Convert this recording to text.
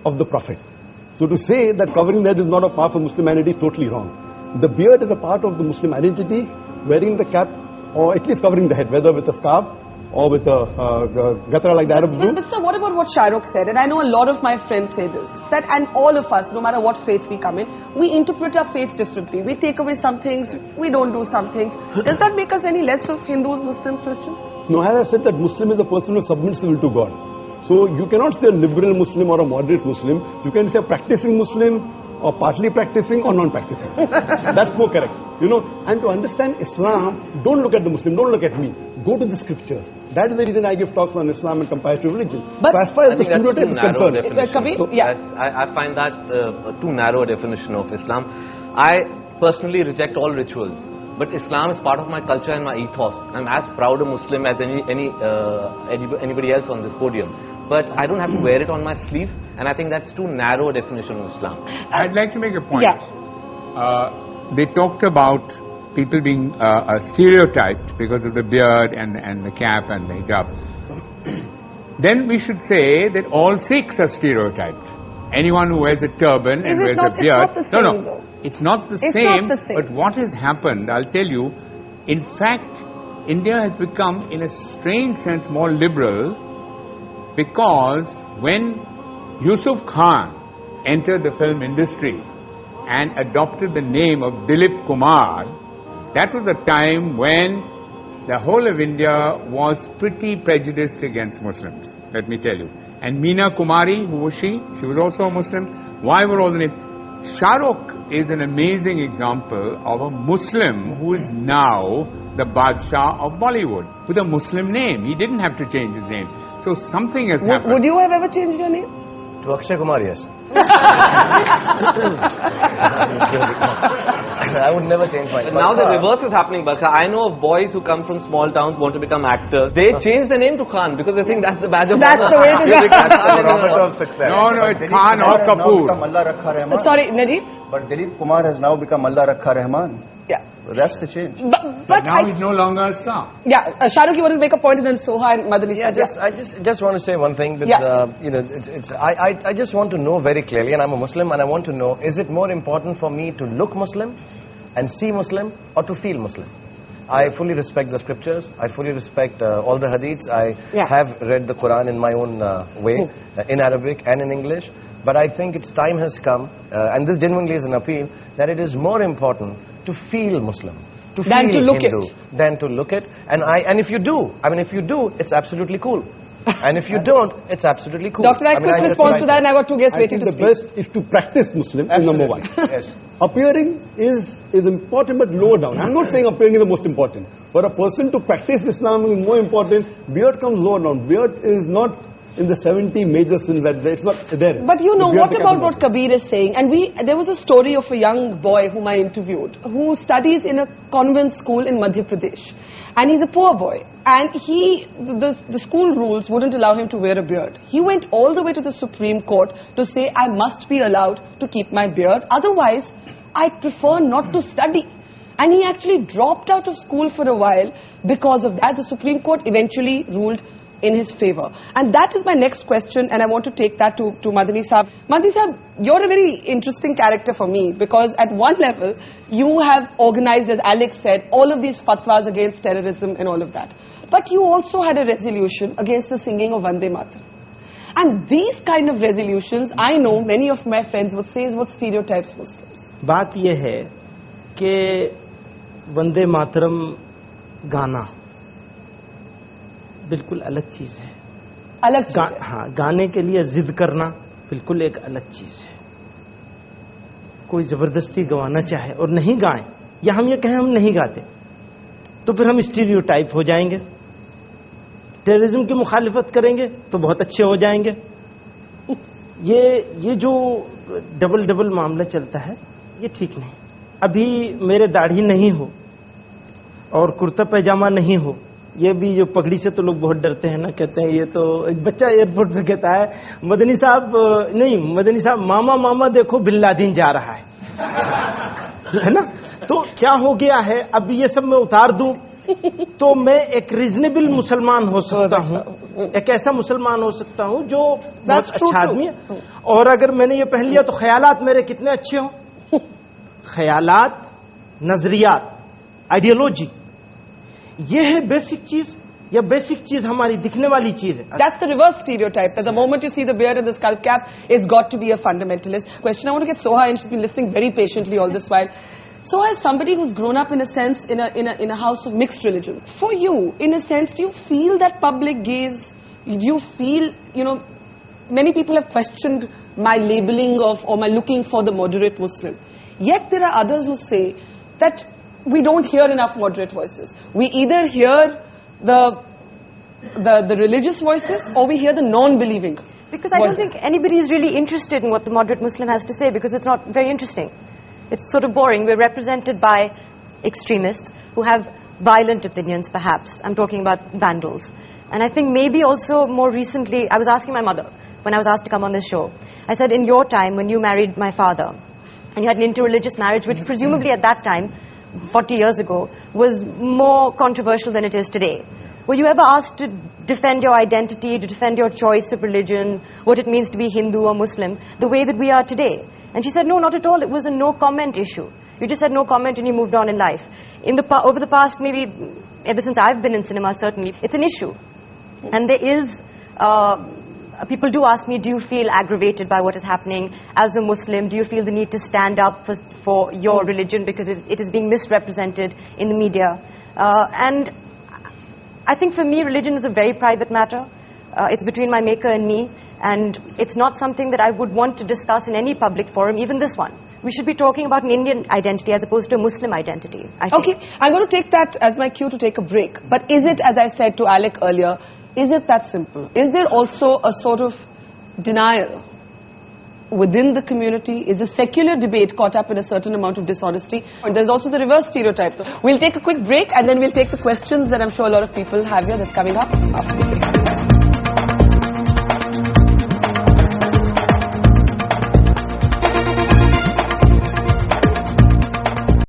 of the Prophet. So to say that covering the head is not a part of Muslimanity, totally wrong. The beard is a part of the Muslim identity. Wearing the cap, or at least covering the head, whether with a scarf or with a gatra like the Arabs do. But sir, what about what Sharukh said? And I know a lot of my friends say this, that and all of us, no matter what faith we come in, we interpret our faith differently. We take away some things, we don't do some things. Does that make us any less of Hindus, Muslims, Christians? No, as I said, that Muslim is a person who submits will to God. So you cannot say a liberal Muslim or a moderate Muslim. You can say a practicing Muslim or partly practicing or non-practicing. That's more correct. You know, and to understand Islam, don't look at the Muslim, don't look at me. Go to the scriptures. That is the reason I give talks on Islam and comparative religion. But so as far as the stereotype is concerned, I find that too narrow a definition of Islam. I personally reject all rituals, but Islam is part of my culture and my ethos. I'm as proud a Muslim as anybody else on this podium. But I don't have to wear it on my sleeve, and I think that's too narrow a definition of Islam. I'd like to make a point. Yeah. They talked about people being stereotyped because of the beard and the cap and the hijab. Then we should say that all Sikhs are stereotyped. Anyone who wears a turban and wears a beard. It's not the same, though. It's not the same. But what has happened, I'll tell you, in fact, India has become, in a strange sense, more liberal, because when Yusuf Khan entered the film industry and adopted the name of Dilip Kumar, that was a time when the whole of India was pretty prejudiced against Muslims, let me tell you. And Meena Kumari, who was she? She was also a Muslim. Why were all the names? Sharukh is an amazing example of a Muslim who is now the Badshah of Bollywood with a Muslim name. He didn't have to change his name. So something has happened. Would you have ever changed your name? To Akshay Kumar, yes. I would never change my name. Now the reverse is happening, Barkha. I know of boys who come from small towns, want to become actors. They change the name to Khan because they think that's the badge of honor. That's the way to go. Barometer of success. No, it's Khan or Kapoor. Sorry, Najib? But Dilip Kumar has now become Allah Rakha Rahman. Yeah. That's the change. But now he's no longer a star. Yeah, Sharukh, you want to make a point, and then Soha and Madani. Yeah, I just want to say one thing. That, you know, I just want to know very clearly, and I'm a Muslim, and I want to know: is it more important for me to look Muslim and see Muslim, or to feel Muslim? I fully respect the scriptures. I fully respect all the hadiths. I have read the Quran in my own way, in Arabic and in English. But I think its time has come, and this genuinely is an appeal, that it is more important to feel Muslim, to feel Hindu, than to look it. And if you do, if you do, it's absolutely cool. And if you don't, it's absolutely cool. Dr. Naik, quick response to that, and I got two guests waiting to speak. The best is to practice Muslim, is number one. Yes. Appearing is important, but lower down. I'm not saying appearing is the most important. For a person to practice Islam is more important. Beard comes lower down. Beard is not in the 70 major sins that it's not there. But you know, what about what Kabir is saying? And there was a story of a young boy whom I interviewed, who studies in a convent school in Madhya Pradesh. And he's a poor boy. And the school rules wouldn't allow him to wear a beard. He went all the way to the Supreme Court to say, I must be allowed to keep my beard. Otherwise, I prefer not to study. And he actually dropped out of school for a while because of that. The Supreme Court eventually ruled in his favor. And that is my next question, and I want to take that to Madani Saab. Madani Saab, you're a very interesting character for me, because at one level, you have organized, as Alex said, all of these fatwas against terrorism and all of that. But you also had a resolution against the singing of Vande Mataram. And these kind of resolutions, I know many of my friends would say is what stereotypes Muslims. बात ये है कि वंदे मातरम गाना बिल्कुल अलग चीज है। अलग चीज है। हाँ, गाने के लिए जिद करना बिल्कुल एक अलग चीज है। कोई जबरदस्ती गवाना चाहे और नहीं गाएं, या हम ये कहें हम नहीं गाते, तो फिर हम स्टीरियोटाइप हो जाएंगे। टेररिज्म की मुखालिफत करेंगे तो बहुत अच्छे हो जाएंगे। ये जो डबल मामला चलता है, ये ठीक नहीं। अभी मेरे दाढ़ी नहीं हो और कुर्ता पैजामा नहीं हो, ये भी जो पगड़ी से तो लोग बहुत डरते हैं ना, कहते हैं ये तो एक बच्चा एयरपोर्ट पे कहता है मदनी साहब मामा मामा देखो बिन लादेन जा रहा है ना। तो क्या हो गया है, अब ये सब मैं उतार दूं तो मैं एक रीजनेबल मुसलमान हो सकता हूँ, एक ऐसा मुसलमान हो सकता हूँ जो बहुत अच्छा आदमी है। और अगर मैंने ये पहन लिया तो ख्यालात मेरे कितने अच्छे हों। ख्यालात, नजरियात, आइडियोलॉजी, ये है बेसिक चीज, या बेसिक चीज हमारी दिखने वाली चीज है। That's the reverse stereotype, that the moment you see the beard and the skull cap, it's got to be a fundamentalist. Question, I want to get Soha in. She's been listening very patiently all this while. Soha is somebody who's grown up in a sense in a house of mixed religion. For you, in a sense, do you feel that public gaze? Do you feel, you know, many people have questioned my labeling of or my looking for the moderate Muslim. Yet there are others who say that we don't hear enough moderate voices. We either hear the religious voices or we hear the non-believing because I don't think anybody is really interested in what the moderate Muslim has to say, because it's not very interesting. It's sort of boring. We're represented by extremists who have violent opinions, perhaps. I'm talking about vandals. And I think maybe also more recently, I was asking my mother when I was asked to come on this show, I said, in your time when you married my father and you had an interreligious marriage, which presumably at that time 40 years ago was more controversial than it is today, were you ever asked to defend your identity, to defend your choice of religion, what it means to be Hindu or Muslim, the way that we are today? And she said, no, not at all. It was a no comment issue. You just said no comment and you moved on in life. Over the past, maybe ever since I've been in cinema, certainly, it's an issue. And there is, people do ask me, do you feel aggravated by what is happening as a Muslim? Do you feel the need to stand up for your religion because it is being misrepresented in the media? And I think for me, religion is a very private matter. It's between my maker and me. And it's not something that I would want to discuss in any public forum, even this one. We should be talking about an Indian identity as opposed to a Muslim identity, I think. Okay, I'm going to take that as my cue to take a break. But is it, as I said to Alec earlier, is it that simple? Is there also a sort of denial within the community? Is the secular debate caught up in a certain amount of dishonesty? And there's also the reverse stereotype. We'll take a quick break and then we'll take the questions that I'm sure a lot of people have here. That's coming up after the break.